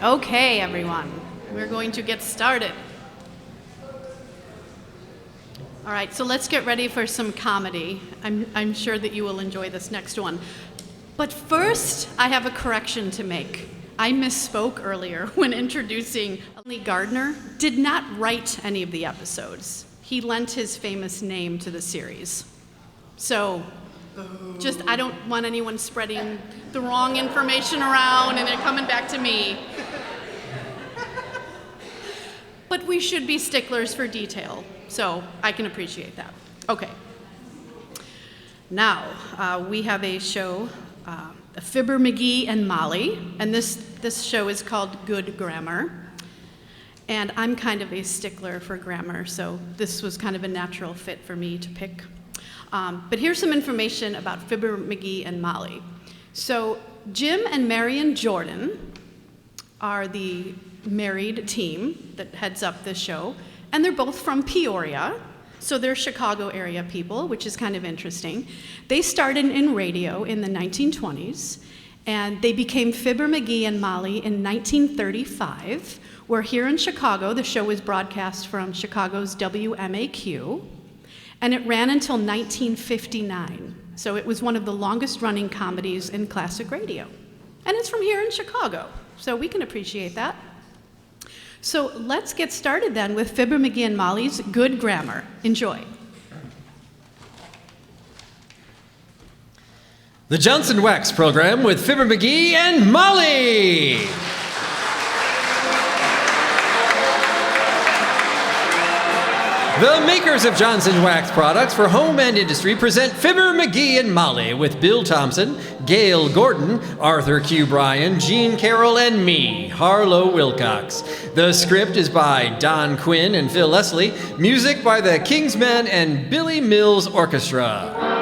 Okay, everyone, we're going to get started. All right, so let's get ready for some comedy. I'm sure that you will enjoy this next one. But first, I have a correction to make. I misspoke earlier when introducing Lee Gardner did not write any of the episodes. He lent his famous name to the series. So, I don't want anyone spreading the wrong information around and it coming back to me. But we should be sticklers for detail, so I can appreciate that. Okay. Now, we have a show, Fibber, McGee, and Molly, and this show is called Good Grammar. And I'm kind of a stickler for grammar, so this was kind of a natural fit for me to pick. But here's some information about Fibber, McGee, and Molly. So Jim and Marion Jordan are the married team that heads up this show, and they're both from Peoria, so they're Chicago area people, which is kind of interesting. They started in radio in the 1920s, and they became Fibber, McGee, and Molly in 1935, where here in Chicago, the show was broadcast from Chicago's WMAQ, and it ran until 1959. So it was one of the longest running comedies in classic radio. And it's from here in Chicago, so we can appreciate that. So let's get started then with Fibber, McGee, and Molly's Good Grammar. Enjoy. The Johnson Wax Program with Fibber, McGee, and Molly. The makers of Johnson Wax products for home and industry present Fibber, McGee, and Molly with Bill Thompson, Gail Gordon, Arthur Q. Bryan, Gene Carroll, and me, Harlow Wilcox. The script is by Don Quinn and Phil Leslie. Music by the Kingsmen and Billy Mills Orchestra.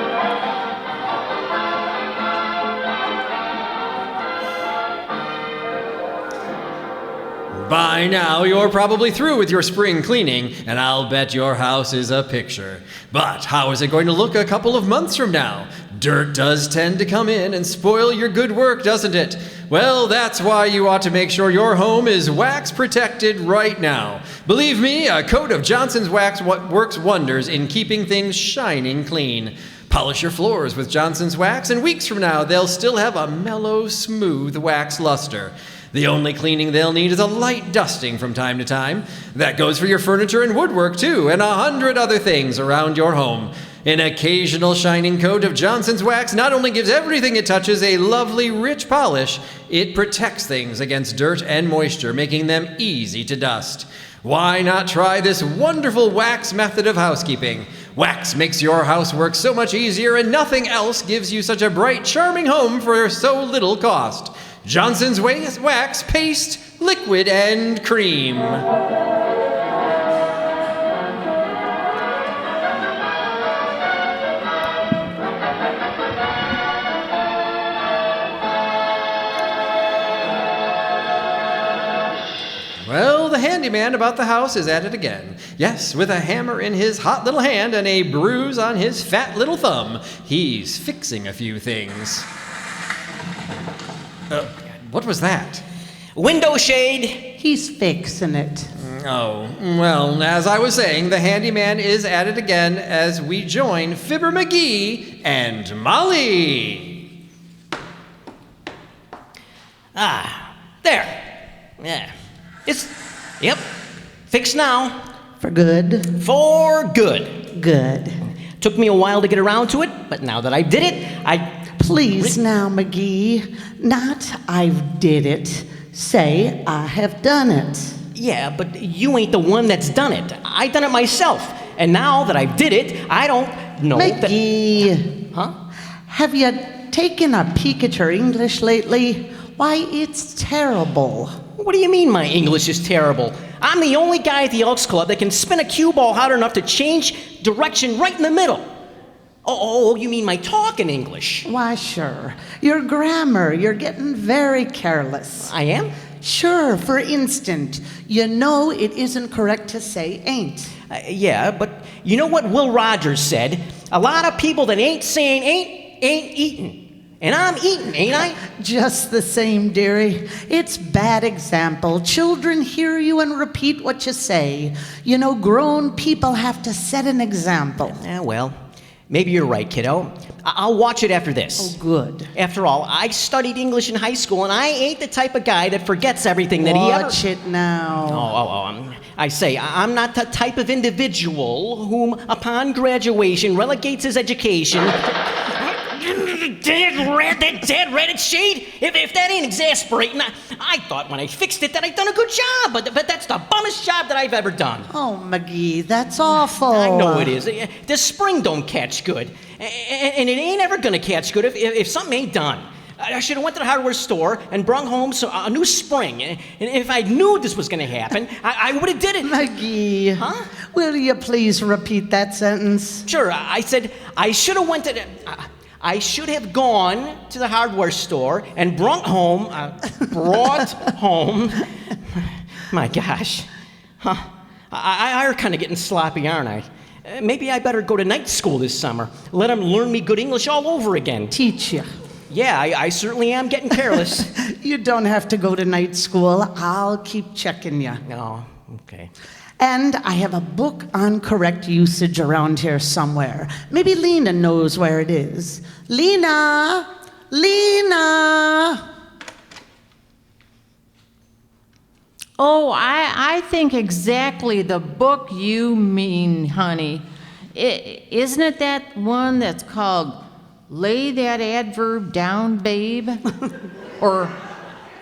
By now, you're probably through with your spring cleaning, and I'll bet your house is a picture. But how is it going to look a couple of months from now? Dirt does tend to come in and spoil your good work, doesn't it? Well, that's why you ought to make sure your home is wax protected right now. Believe me, a coat of Johnson's Wax works wonders in keeping things shining clean. Polish your floors with Johnson's Wax, and weeks from now, they'll still have a mellow, smooth wax luster. The only cleaning they'll need is a light dusting from time to time. That goes for your furniture and woodwork, too, and 100 other things around your home. An occasional shining coat of Johnson's Wax not only gives everything it touches a lovely, rich polish, it protects things against dirt and moisture, making them easy to dust. Why not try this wonderful wax method of housekeeping? Wax makes your housework so much easier, and nothing else gives you such a bright, charming home for so little cost. Johnson's Wax Paste, Liquid, and Cream. Well, the handyman about the house is at it again. Yes, with a hammer in his hot little hand and a bruise on his fat little thumb. He's fixing a few things. What was that? Window shade. He's fixing it. Oh, well, as I was saying, the handyman is at it again as we join Fibber, McGee and Molly. There. Yeah. Yep, fixed now. For good? For good. Good. Took me a while to get around to it, but now that I did it, Please now, McGee, not I've did it. Say I have done it. Yeah, but you ain't the one that's done it. I done it myself. And now that I did it, I don't know McGee. Huh? Have you taken a peek at your English lately? Why, it's terrible. What do you mean my English is terrible? I'm the only guy at the Elks Club that can spin a cue ball hard enough to change direction right in the middle. Oh, you mean my talking English? Why, sure. Your grammar, you're getting very careless. I am? Sure, for instance, you know it isn't correct to say ain't. Yeah, but you know what Will Rogers said? A lot of people that ain't saying ain't eating. And I'm eating, ain't I? Just the same, dearie. It's bad example. Children hear you and repeat what you say. You know, grown people have to set an example. Well, maybe you're right, kiddo. I'll watch it after this. Oh, good. After all, I studied English in high school, and I ain't the type of guy that forgets everything that he ever... Watch it now. I say, I'm not the type of individual whom, upon graduation, relegates his education... Dead ratted shade? If that ain't exasperating, I thought when I fixed it that I'd done a good job, but that's the bummest job that I've ever done. Oh, McGee, that's awful. I know it is. The spring don't catch good, and it ain't ever gonna catch good if something ain't done. I should have went to the hardware store and brung home a new spring. And if I knew this was gonna happen, I would have did it. McGee, Huh? Will you please repeat that sentence? Sure, I said I should have went to I should have gone to the hardware store and brought home, my gosh. Huh. I'm kind of getting sloppy, aren't I? Maybe I better go to night school this summer. Let them learn me good English all over again. Teach you. Yeah, I certainly am getting careless. You don't have to go to night school. I'll keep checking you. Oh, okay. And I have a book on correct usage around here somewhere. Maybe Lena knows where it is. Lena! Oh, I think exactly the book you mean, honey. Isn't it that one that's called Lay That Adverb Down, Babe? Or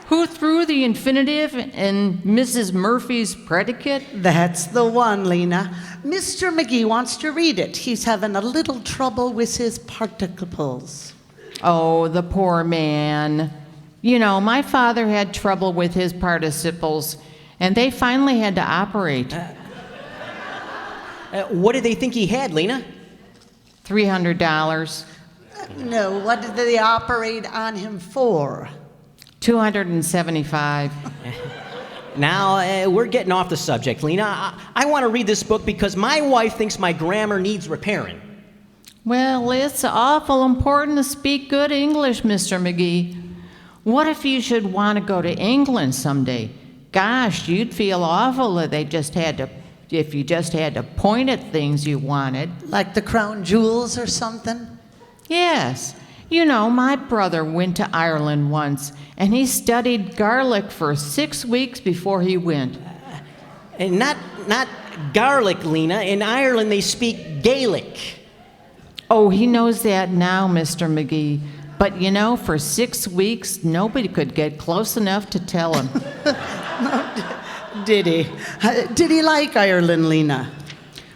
Who Threw the Infinitive in Mrs. Murphy's Predicate? That's the one, Lena. Mr. McGee wants to read it. He's having a little trouble with his participles. Oh, the poor man. You know, my father had trouble with his participles, and they finally had to operate. What did they think he had, Lena? $300. No, what did they operate on him for? $275. Now, we're getting off the subject, Lena. I want to read this book because my wife thinks my grammar needs repairing. Well, it's awful important to speak good English, Mr. McGee. What if you should want to go to England someday? Gosh, you'd feel awful if you just had to point at things you wanted. Like the crown jewels or something? Yes. You know, my brother went to Ireland once, and he studied garlic for 6 weeks before he went. And not garlic, Lena. In Ireland, they speak Gaelic. Oh, he knows that now, Mr. McGee. But you know, for 6 weeks, nobody could get close enough to tell him. Did he? Did he like Ireland, Lena?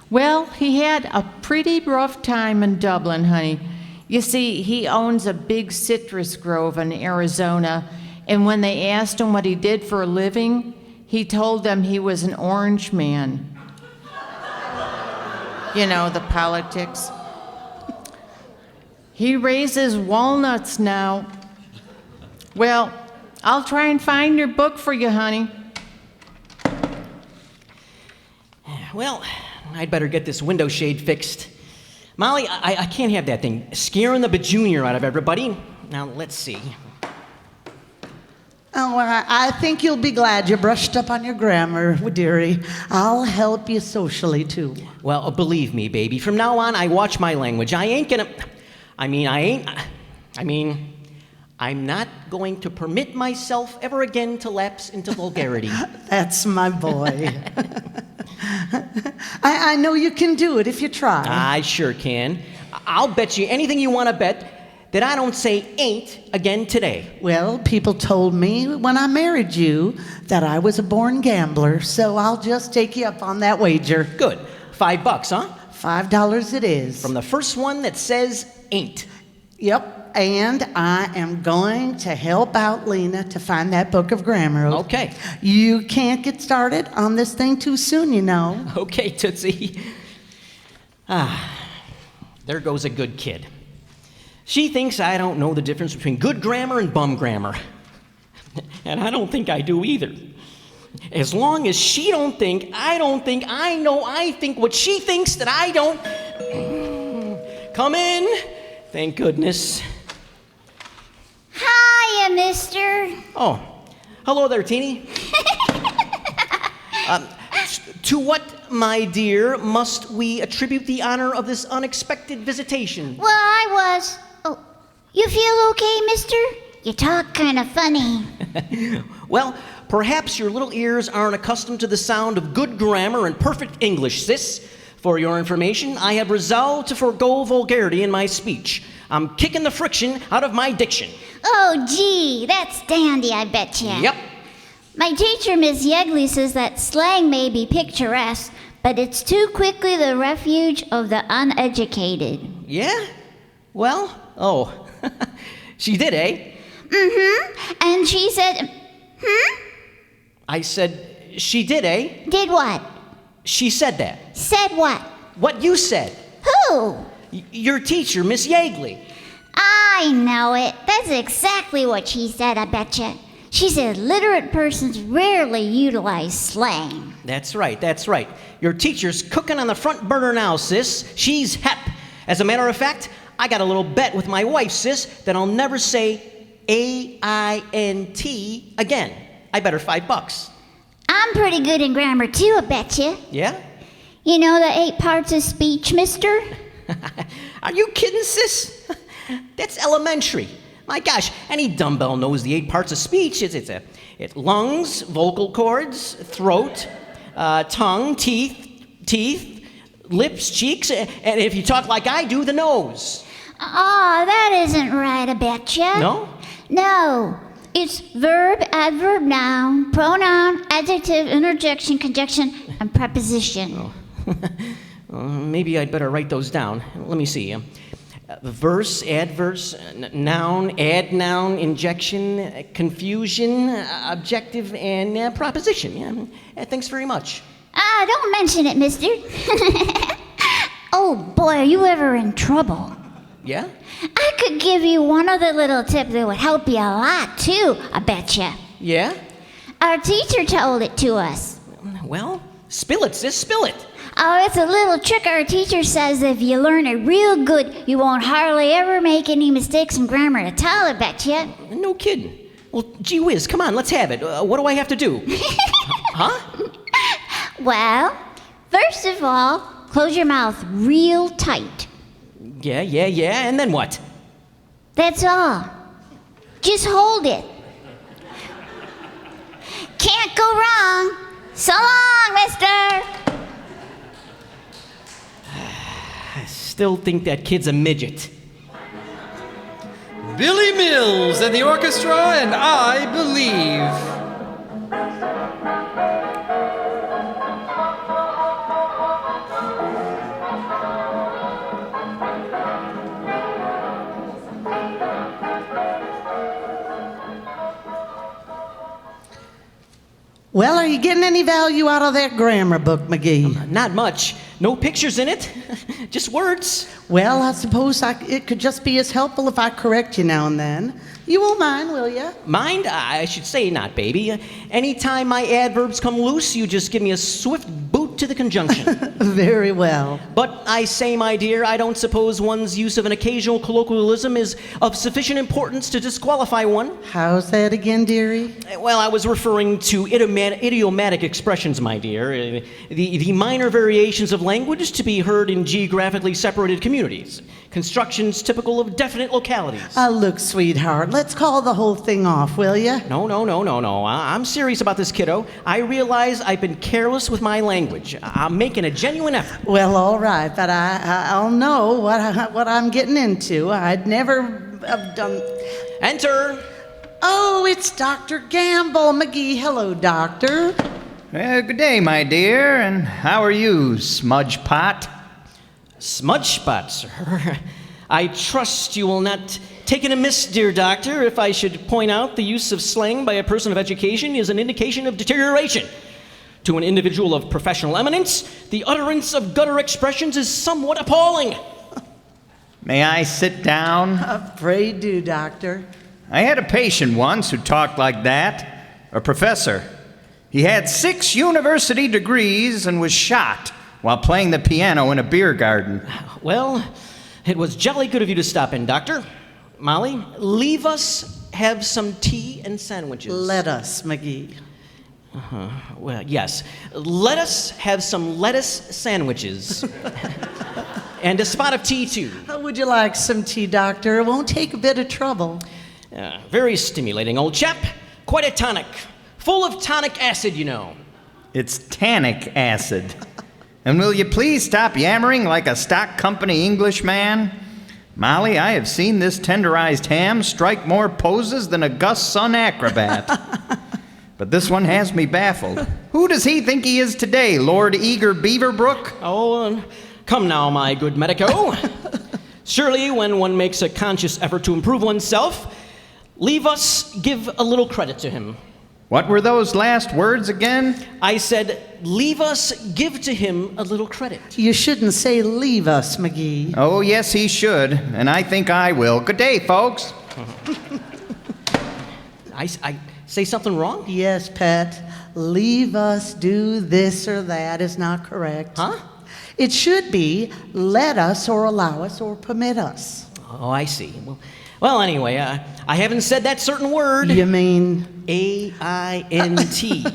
Well, he had a pretty rough time in Dublin, honey. You see, he owns a big citrus grove in Arizona, and when they asked him what he did for a living, he told them he was an orange man. You know, the politics. He raises walnuts now. Well, I'll try and find your book for you, honey. Well, I'd better get this window shade fixed. Molly, I can't have that thing scaring the bajunior out of everybody. Now, let's see. Oh, I think you'll be glad you brushed up on your grammar, dearie. I'll help you socially, too. Well, believe me, baby, from now on, I watch my language. I'm not going to permit myself ever again to lapse into vulgarity. That's my boy. I know you can do it if you try. I sure can. I'll bet you anything you want to bet that I don't say ain't again today. Well, people told me when I married you that I was a born gambler, so I'll just take you up on that wager. Good. $5, huh? $5 it is. From the first one that says ain't. Yep, and I am going to help out Lena to find that book of grammar. Okay. You can't get started on this thing too soon, you know. Okay, Tootsie. There goes a good kid. She thinks I don't know the difference between good grammar and bum grammar. And I don't think I do either. As long as she don't think, I don't think, I know I think what she thinks that I don't. Come in. Thank goodness. Hiya, mister. Oh, hello there, Teeny. To what, my dear, must we attribute the honor of this unexpected visitation? Well, I was. Oh, you feel okay, mister? You talk kind of funny. Well, perhaps your little ears aren't accustomed to the sound of good grammar and perfect English, sis. For your information, I have resolved to forego vulgarity in my speech. I'm kicking the friction out of my diction. Oh, gee, that's dandy, I bet you. Yep. My teacher, Miss Yegley, says that slang may be picturesque, but it's too quickly the refuge of the uneducated. Yeah? Well, oh, she did, eh? Mm-hmm. And she said, I said, she did, eh? Did what? She said that. Said what? What you said. Who? Your teacher, Miss Yegley. I know it. That's exactly what she said, I betcha. She said literate persons rarely utilize slang. That's right, that's right. Your teacher's cooking on the front burner now, sis. She's hep. As a matter of fact, I got a little bet with my wife, sis, that I'll never say A-I-N-T again. I bet her $5. I'm pretty good in grammar too, I betcha. Yeah? You know the 8 parts of speech, mister? Are you kidding, sis? That's elementary. My gosh, any dumbbell knows the 8 parts of speech. It's lungs, vocal cords, throat, tongue, teeth, lips, cheeks, and if you talk like I do, the nose. Aw, that isn't right, I betcha. No? No. It's verb, adverb, noun, pronoun, adjective, interjection, conjunction, and preposition. Maybe I'd better write those down. Let me see. Verse, adverse, noun, add noun, injection, confusion, objective, and proposition. Yeah. Thanks very much. Don't mention it, mister. Oh, boy, are you ever in trouble? Yeah? I could give you one other little tip that would help you a lot, too, I betcha. Yeah? Our teacher told it to us. Well, spill it, sis, spill it. Oh, it's a little trick our teacher says if you learn it real good, you won't hardly ever make any mistakes in grammar at all, I betcha. No kidding. Well, gee whiz, come on, let's have it. What do I have to do? Huh? Well, first of all, close your mouth real tight. Yeah, and then what? That's all. Just hold it. Can't go wrong. So long, mister. I still think that kid's a midget. Billy Mills and the orchestra, and I Believe. Well, are you getting any value out of that grammar book, McGee? Not much. No pictures in it. Just words. Well, I suppose it could just be as helpful if I correct you now and then. You won't mind, will you? Mind? I should say not, baby. Anytime my adverbs come loose, you just give me a swift boot to the conjunction. Very well. But I say, my dear, I don't suppose one's use of an occasional colloquialism is of sufficient importance to disqualify one. How's that again, dearie? Well, I was referring to idiomatic expressions, my dear. The minor variations of language to be heard in geographically separated communities. Constructions typical of definite localities. Look, sweetheart, let's call the whole thing off, will you? No. I'm serious about this, kiddo. I realize I've been careless with my language. I'm making a genuine effort. Well, all right, but I'll know what I'm getting into. I'd never have done... Enter. Oh, it's Dr. Gamble. McGee, hello, doctor. Good day, my dear, and how are you, smudge pot? Smudge spot, sir. I trust you will not take it amiss, dear doctor, if I should point out the use of slang by a person of education is an indication of deterioration. To an individual of professional eminence, the utterance of gutter expressions is somewhat appalling. May I sit down? Pray do, doctor. I had a patient once who talked like that, a professor. He had 6 university degrees and was shot while playing the piano in a beer garden. Well, it was jolly good of you to stop in, Doctor. Molly, leave us have some tea and sandwiches? Let us, McGee. Well, yes. Let us have some lettuce sandwiches. And a spot of tea, too. How would you like some tea, Doctor? It won't take a bit of trouble. Very stimulating, old chap. Quite a tonic. Full of tonic acid, you know. It's tannic acid. And will you please stop yammering like a stock company Englishman? Molly, I have seen this tenderized ham strike more poses than a Gus Sun acrobat. But this one has me baffled. Who does he think he is today, Lord Eager Beaverbrook? Oh, come now, my good medico. Surely, when one makes a conscious effort to improve oneself, leave us give a little credit to him. What were those last words again? I said, leave us give to him a little credit. You shouldn't say leave us, McGee. Oh, yes, he should, and I think I will. Good day, folks. I say something wrong? Yes, pet. Leave us do this or that is not correct. Huh? It should be let us or allow us or permit us. Oh, I see. Well, anyway, I haven't said that certain word. You mean? A-I-N-T.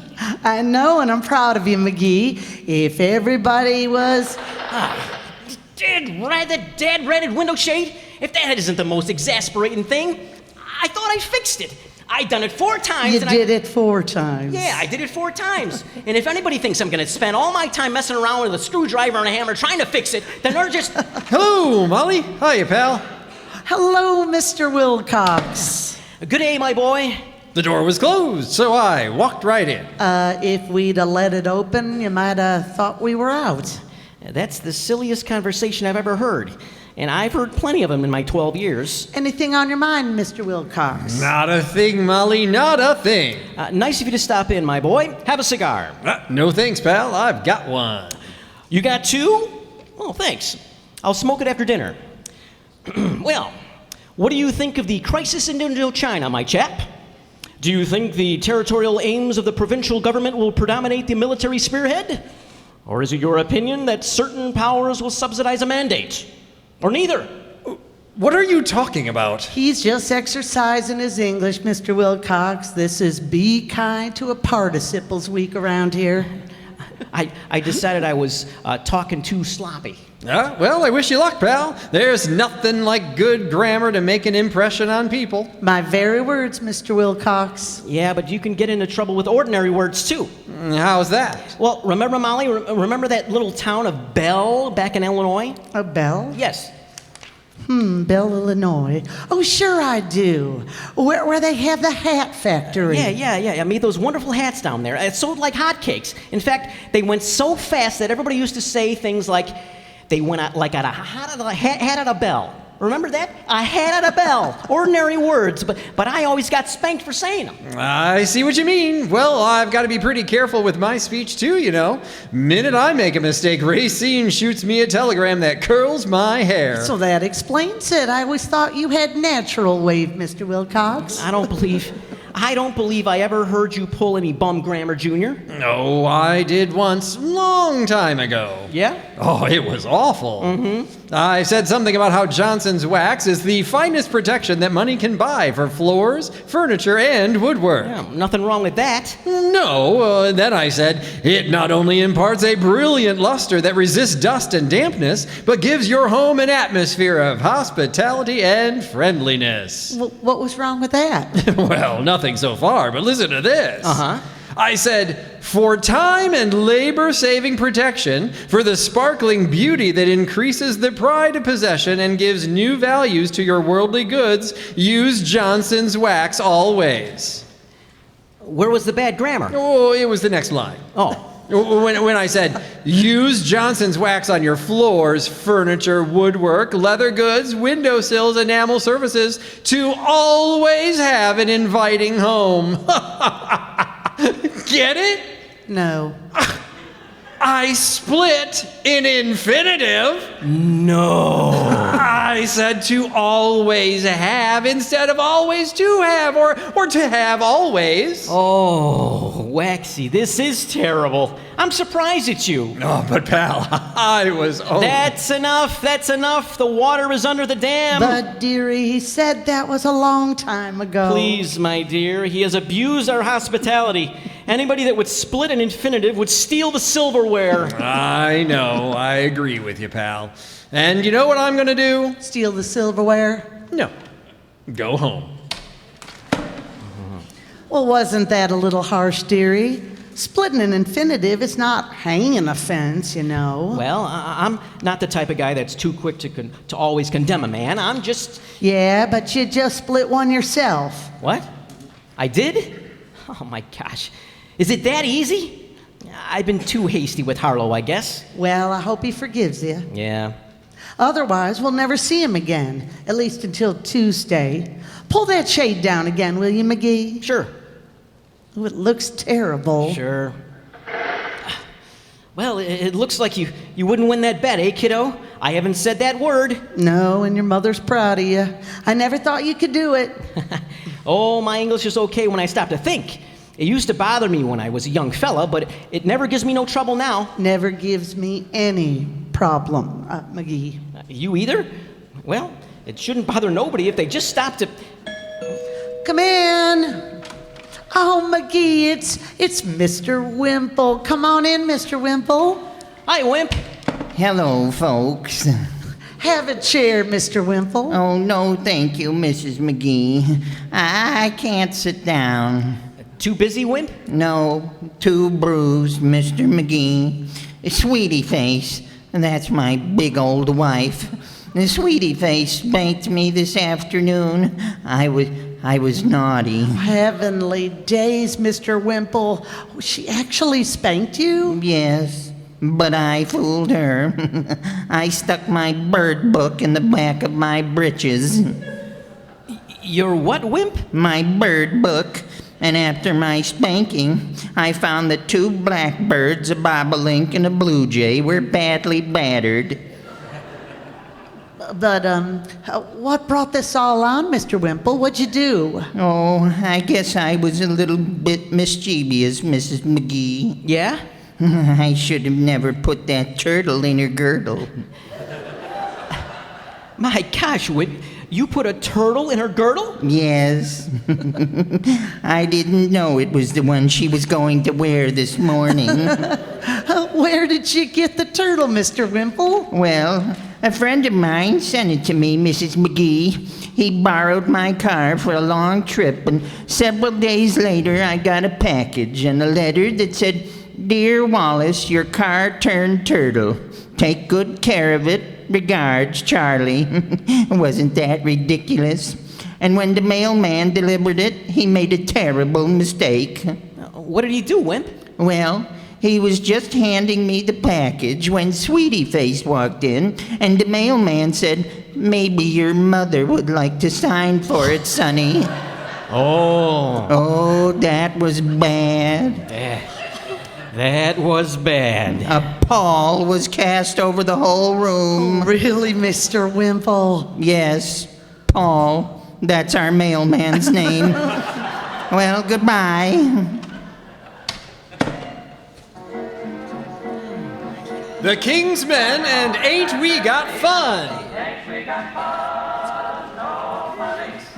I know, and I'm proud of you, McGee. If everybody was... Dead-ratted window shade? If that isn't the most exasperating thing, I thought I fixed it. I done it 4 times. You did it 4 times. Yeah, I did it 4 times. And if anybody thinks I'm going to spend all my time messing around with a screwdriver and a hammer trying to fix it, then they're just... Hello, Molly. Hiya, pal. Hello, Mr. Wilcox. Good day, my boy. The door was closed, so I walked right in. If we'd have let it open, you might have thought we were out. That's the silliest conversation I've ever heard. And I've heard plenty of them in my 12 years. Anything on your mind, Mr. Wilcox? Not a thing, Molly, not a thing. Nice of you to stop in, my boy. Have a cigar. No thanks, pal. I've got one. You got 2? Oh, thanks. I'll smoke it after dinner. Well, what do you think of the crisis in Indochina, my chap? Do you think the territorial aims of the provincial government will predominate the military spearhead? Or is it your opinion that certain powers will subsidize a mandate? Or neither? What are you talking about? He's just exercising his English, Mr. Wilcox. This is be kind to a participles week around here. I decided I was talking too sloppy. Well, I wish you luck, pal. There's nothing like good grammar to make an impression on people. My very words, Mr. Wilcox. Yeah, but you can get into trouble with ordinary words, too. How's that? Well, remember, Molly, remember that little town of Bell back in Illinois? A Bell? Yes. Bell, Illinois. Oh, sure I do. Where they have the hat factory. Yeah. I made those wonderful hats down there. It sold like hotcakes. In fact, they went so fast that everybody used to say things like, they went out like a hat at a bell. Remember that? A hat at a bell. Ordinary words, but I always got spanked for saying them. I see what you mean. Well, I've got to be pretty careful with my speech, too, you know. Minute I make a mistake, Racine shoots me a telegram that curls my hair. So that explains it. I always thought you had natural wave, Mr. Wilcox. I don't believe I ever heard you pull any bum grammar, Junior. No, I did once, long time ago. Yeah? Oh, it was awful. Mm-hmm. I said something about how Johnson's wax is the finest protection that money can buy for floors, furniture, and woodwork. Yeah, nothing wrong with that. No, then I said, it not only imparts a brilliant luster that resists dust and dampness, but gives your home an atmosphere of hospitality and friendliness. What was wrong with that? Well, nothing so far, but listen to this. Uh-huh. I said, for time and labor-saving protection, for the sparkling beauty that increases the pride of possession and gives new values to your worldly goods, use Johnson's wax always. Where was the bad grammar? Oh, it was the next line. Oh. When I said, use Johnson's wax on your floors, furniture, woodwork, leather goods, windowsills, enamel surfaces, to always have an inviting home. Get it? No. I split in infinitive. No. I said to always have instead of always to have, or to have always. Oh, Waxy, this is terrible. I'm surprised at you. Oh, but pal, I was only... That's enough. The water is under the dam. But, dearie, he said that was a long time ago. Please, my dear, he has abused our hospitality. Anybody that would split an infinitive would steal the silverware. I know, I agree with you, pal. And you know what I'm gonna do? Steal the silverware? No. Go home. Well, wasn't that a little harsh, dearie? Splitting an infinitive is not hanging a fence, you know. Well, I'm not the type of guy that's too quick to always condemn a man. I'm just... Yeah, but you just split one yourself. What? I did? Oh, my gosh. Is it that easy? I've been too hasty with Harlow, I guess. Well, I hope he forgives you. Yeah. Otherwise, we'll never see him again, at least until Tuesday. Pull that shade down again, will you, McGee? Sure. Oh, it looks terrible. Sure. Well, it looks like you wouldn't win that bet, eh, kiddo? I haven't said that word. No, and your mother's proud of you. I never thought you could do it. Oh, my English is okay when I stop to think. It used to bother me when I was a young fella, but it never gives me no trouble now. Never gives me any problem, McGee. You either? Well, it shouldn't bother nobody if they just stop to... Come in. Oh, McGee, it's Mr. Wimple. Come on in, Mr. Wimple. Hi, Wimp. Hello, folks. Have a chair, Mr. Wimple. Oh, no, thank you, Mrs. McGee. I can't sit down. Too busy, Wimp? No, too bruised, Mr. McGee. Sweetie Face, that's my big old wife. Sweetie Face spanked me this afternoon. I was naughty. Heavenly days, Mr. Wimple. She actually spanked you? Yes, but I fooled her. I stuck my bird book in the back of my britches. Your what, Wimp? My bird book. And after my spanking, I found that 2 blackbirds, a bobolink, and a blue jay were badly battered. But, what brought this all on, Mr. Wimple? What'd you do? Oh, I guess I was a little bit mischievous, Mrs. McGee. Yeah? I should have never put that turtle in her girdle. My gosh, Wimp, you put a turtle in her girdle? Yes. I didn't know it was the one she was going to wear this morning. Where did you get the turtle, Mr. Wimple? Well, a friend of mine sent it to me, Mrs. McGee. He borrowed my car for a long trip, and several days later I got a package and a letter that said, "Dear Wallace, your car turned turtle. Take good care of it. Regards, Charlie." Wasn't that ridiculous? And when the mailman delivered it, he made a terrible mistake. What did he do, Wimp? Well, he was just handing me the package when Sweetie Face walked in, and the mailman said, "Maybe your mother would like to sign for it, Sonny." Oh. Oh, that was bad. That was bad. A pall was cast over the whole room. Really, Mr. Wimple? Yes, Paul. That's our mailman's name. Well, goodbye. The King's Men and Ain't We Got Fun? Oh, my gosh.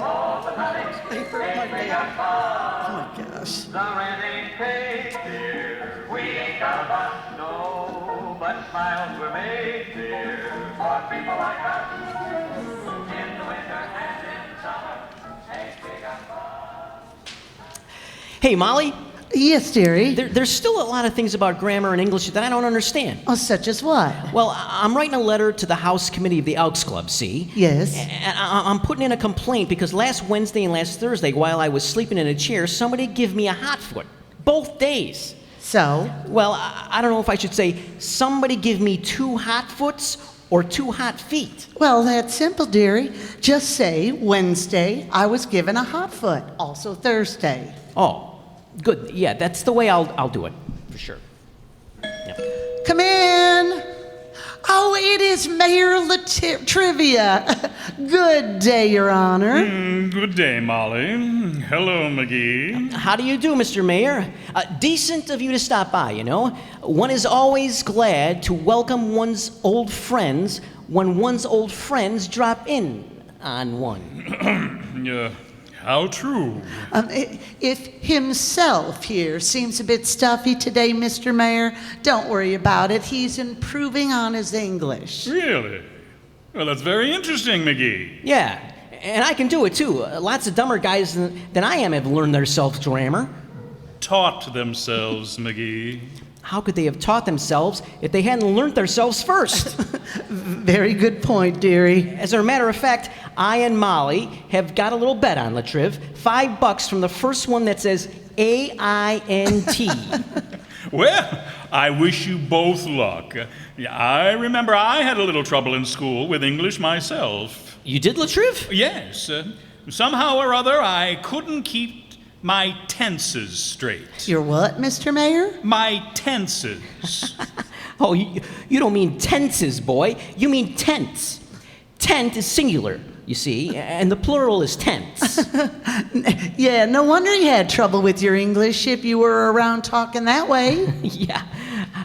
But smiles were made dear for people like us in the winter and in summer. Hey, Molly, Yes, dearie. there's still a lot of things about grammar and English that I don't understand. Oh, such as what? Well, I'm writing a letter to the House Committee of the Elks Club, see? Yes. And I'm putting in a complaint because last Wednesday and last Thursday, while I was sleeping in a chair, somebody gave me a hot foot. Both days. So? Well, I don't know if I should say somebody give me 2 hot foots or 2 hot feet. Well, that's simple, dearie. Just say Wednesday I was given a hot foot. Also Thursday. Oh, good. Yeah, that's the way I'll do it, for sure. Yeah. Come in. Oh, it is Mayor Latrivia. Good day, Your Honor. Good day, Molly. Hello, McGee. How do you do, Mr. Mayor? Decent of you to stop by, you know. One is always glad to welcome one's old friends when one's old friends drop in on one. How true. If himself here seems a bit stuffy today, Mr. Mayor, don't worry about it. He's improving on his English. Really? Well, that's very interesting, McGee. Yeah, and I can do it too. Lots of dumber guys than I am have learned their self-grammar. Taught themselves, McGee. How could they have taught themselves if they hadn't learned themselves first? Very good point, dearie. As a matter of fact, I and Molly have got a little bet on Latriv. $5 from the first one that says A-I-N-T. Well, I wish you both luck. I remember I had a little trouble in school with English myself. You did, Latriv? Yes. Somehow or other, I couldn't keep my tenses straight. Your what, Mr. Mayor? My tenses. Oh, you don't mean tenses, boy. You mean tense. Tent is singular, you see, and the plural is tense. Yeah, no wonder you had trouble with your English if you were around talking that way. Yeah.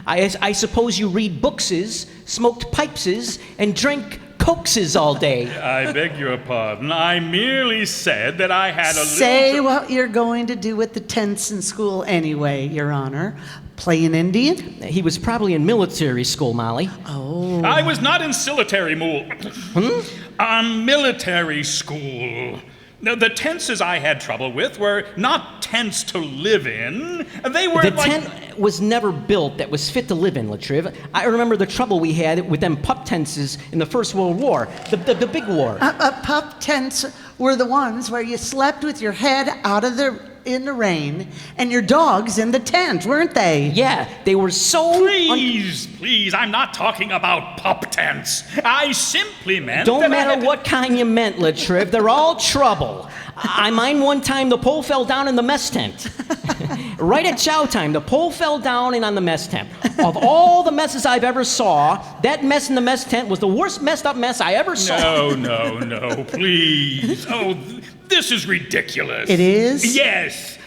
I suppose you read bookses, smoked pipeses, and drank cokeses all day. I beg your pardon. I merely said that I had a Say little... what you're going to do with the tents in school anyway, Your Honor. Play an Indian? He was probably in military school, Molly. Oh. I was not in solitary on military school. The tenses I had trouble with were not tents to live in. They were The tent was never built that was fit to live in, Latriv. I remember the trouble we had with them pup tenses in the First World War, the big war. Pup tents were the ones where you slept with your head out of in the rain and your dogs in the tent, weren't they? Yeah, they were so... Please, I'm not talking about pup tents. I simply meant Don't that matter what kind you meant, Latriv. They're all trouble. I mind one time the pole fell down in the mess tent. Right at chow time, the pole fell down and on the mess tent. Of all the messes I've ever saw, that mess in the mess tent was the worst messed up mess I ever saw. No, please. Oh, this is ridiculous. It is? Yes.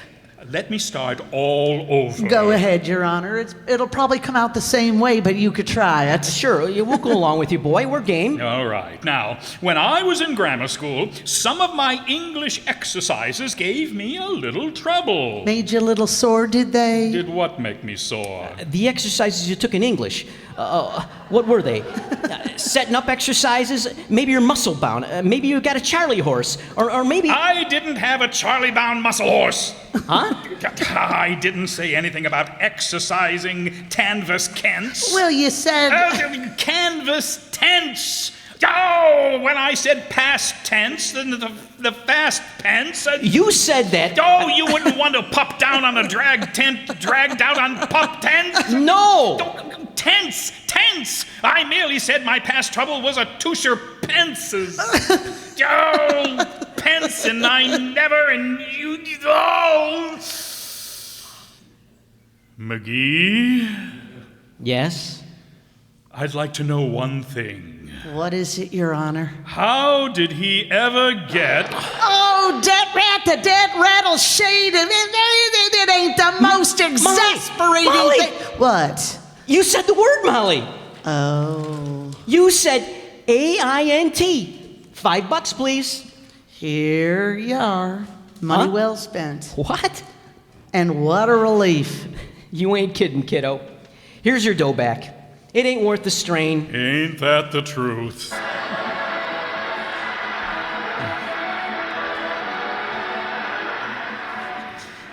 Let me start all over. Go ahead, Your Honor. It'll probably come out the same way, but you could try it. Sure, we'll go along with you, boy. We're game. All right. Now, when I was in grammar school, some of my English exercises gave me a little trouble. Made you a little sore, did they? Did what make me sore? The exercises you took in English, what were they? Setting up exercises? Maybe you're muscle bound. Maybe you got a Charlie horse. Or maybe... I didn't have a Charlie-bound muscle horse. Huh? I didn't say anything about exercising canvas kents. Well, you said... Canvas tense. Oh, when I said past tense, then the fast tense. You said that. Oh, you wouldn't want to pop down on a drag tent, dragged out on pup tent? No! Oh, tense. I merely said my past trouble was a toucher pences. Oh, pence, and I never, and you, oh. McGee? Yes? I'd like to know one thing. What is it, Your Honor? How did he ever get... Oh, the dead rattle shade. It ain't the most exasperating Molly! thing. What? You said the word, Molly. Oh. You said A-I-N-T. $5, please. Here you are. Money Huh? well spent. What? And what a relief. You ain't kidding, kiddo. Here's your dough back. It ain't worth the strain. Ain't that the truth?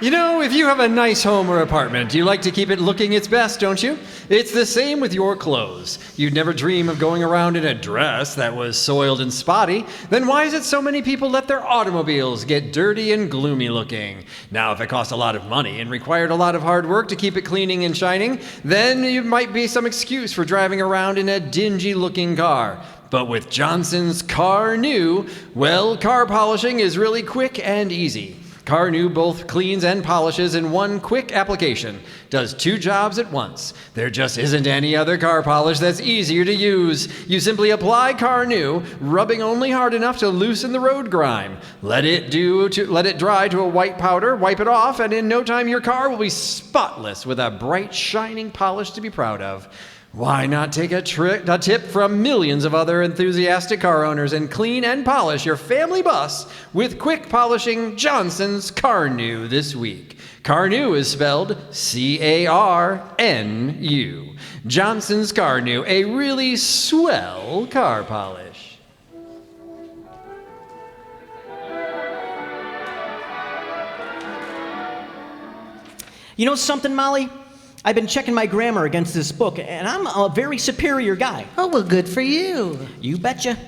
You know, if you have a nice home or apartment, you like to keep it looking its best, don't you? It's the same with your clothes. You'd never dream of going around in a dress that was soiled and spotty. Then why is it so many people let their automobiles get dirty and gloomy looking? Now, if it cost a lot of money and required a lot of hard work to keep it cleaning and shining, then it might be some excuse for driving around in a dingy looking car. But with Johnson's Car New, well, car polishing is really quick and easy. Carnu both cleans and polishes in one quick application. Does 2 jobs at once. There just isn't any other car polish that's easier to use. You simply apply Carnu, rubbing only hard enough to loosen the road grime. Let it dry to a white powder, wipe it off, and in no time your car will be spotless with a bright, shining polish to be proud of. Why not take a tip from millions of other enthusiastic car owners and clean and polish your family bus with quick polishing Johnson's Carnu this week. Carnu is spelled C-A-R-N-U. Johnson's Carnu, a really swell car polish. You know something, Molly? I've been checking my grammar against this book, and I'm a very superior guy. Oh, well, good for you. You betcha.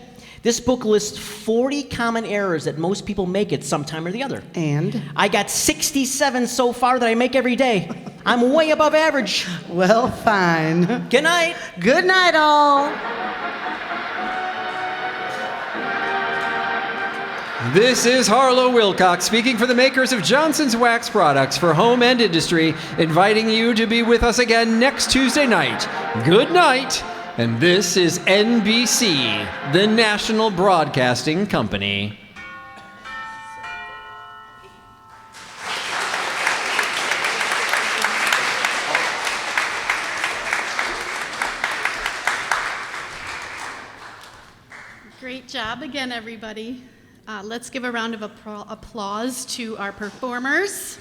This book lists 40 common errors that most people make at some time or the other. And? I got 67 so far that I make every day. I'm way above average. Well, fine. Good night. Good night, all. This is Harlow Wilcox speaking for the makers of Johnson's Wax Products for home and industry, inviting you to be with us again next Tuesday night. Good night, and this is NBC, the National Broadcasting Company. Great job again, everybody. Let's give a round of applause to our performers.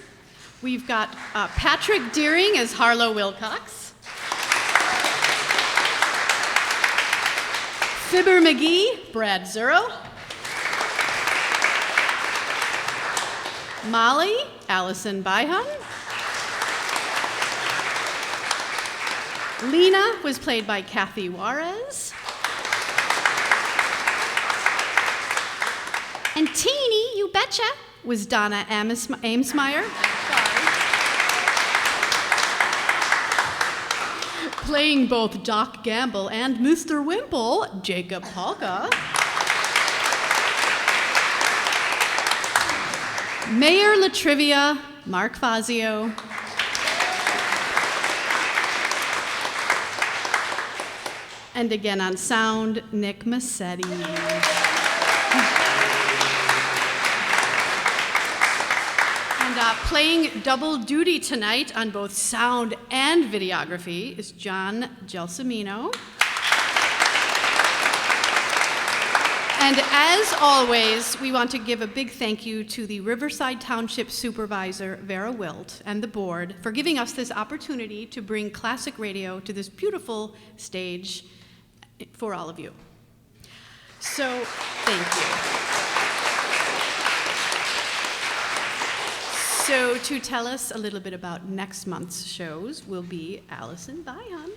We've got Patrick Deering as Harlow Wilcox, Fibber McGee, Brad Zuro, Molly, Allison Byhun, Lena was played by Kathy Juarez, and Teeny, you betcha, was Donna Amesmeyer. Playing both Doc Gamble and Mr. Wimple, Jacob Polka. Mayor Latrivia, Mark Fazio. And again on sound, Nick Massetti. Playing double duty tonight on both sound and videography is John Gelsomino. And as always, we want to give a big thank you to the Riverside Township Supervisor, Vera Wilt, and the board for giving us this opportunity to bring classic radio to this beautiful stage for all of you. So, thank you. So to tell us a little bit about next month's shows will be Allison Byhun.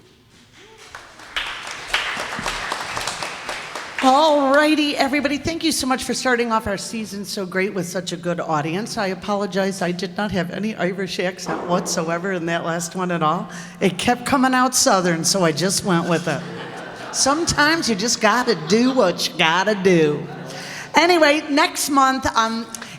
All righty, everybody. Thank you so much for starting off our season so great with such a good audience. I apologize. I did not have any Irish accent whatsoever in that last one at all. It kept coming out Southern, so I just went with it. Sometimes you just got to do what you got to do. Anyway, next month,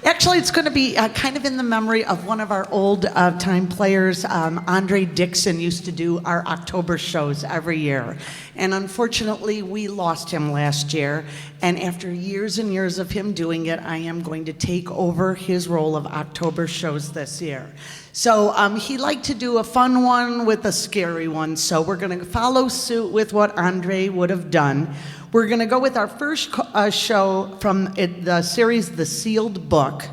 actually, it's going to be kind of in the memory of one of our old time players. Andre Dixon used to do our October shows every year. And unfortunately, we lost him last year. And after years and years of him doing it, I am going to take over his role of October shows this year. So he liked to do a fun one with a scary one. So we're going to follow suit with what Andre would have done. We're going to go with our first show from the series The Sealed Book,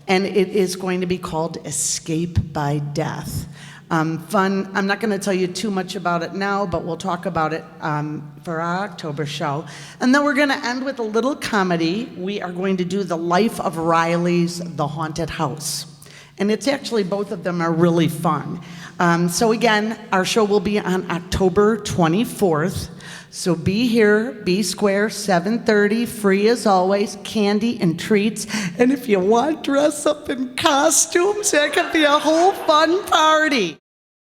and it is going to be called Escape by Death. Fun. I'm not going to tell you too much about it now, but we'll talk about it for our October show. And then we're going to end with a little comedy. We are going to do The Life of Riley's The Haunted House. And it's actually, both of them are really fun. So again, our show will be on October 24th. So be here, be square, 7:30, free as always, candy and treats. And if you want, dress up in costumes. That could be a whole fun party.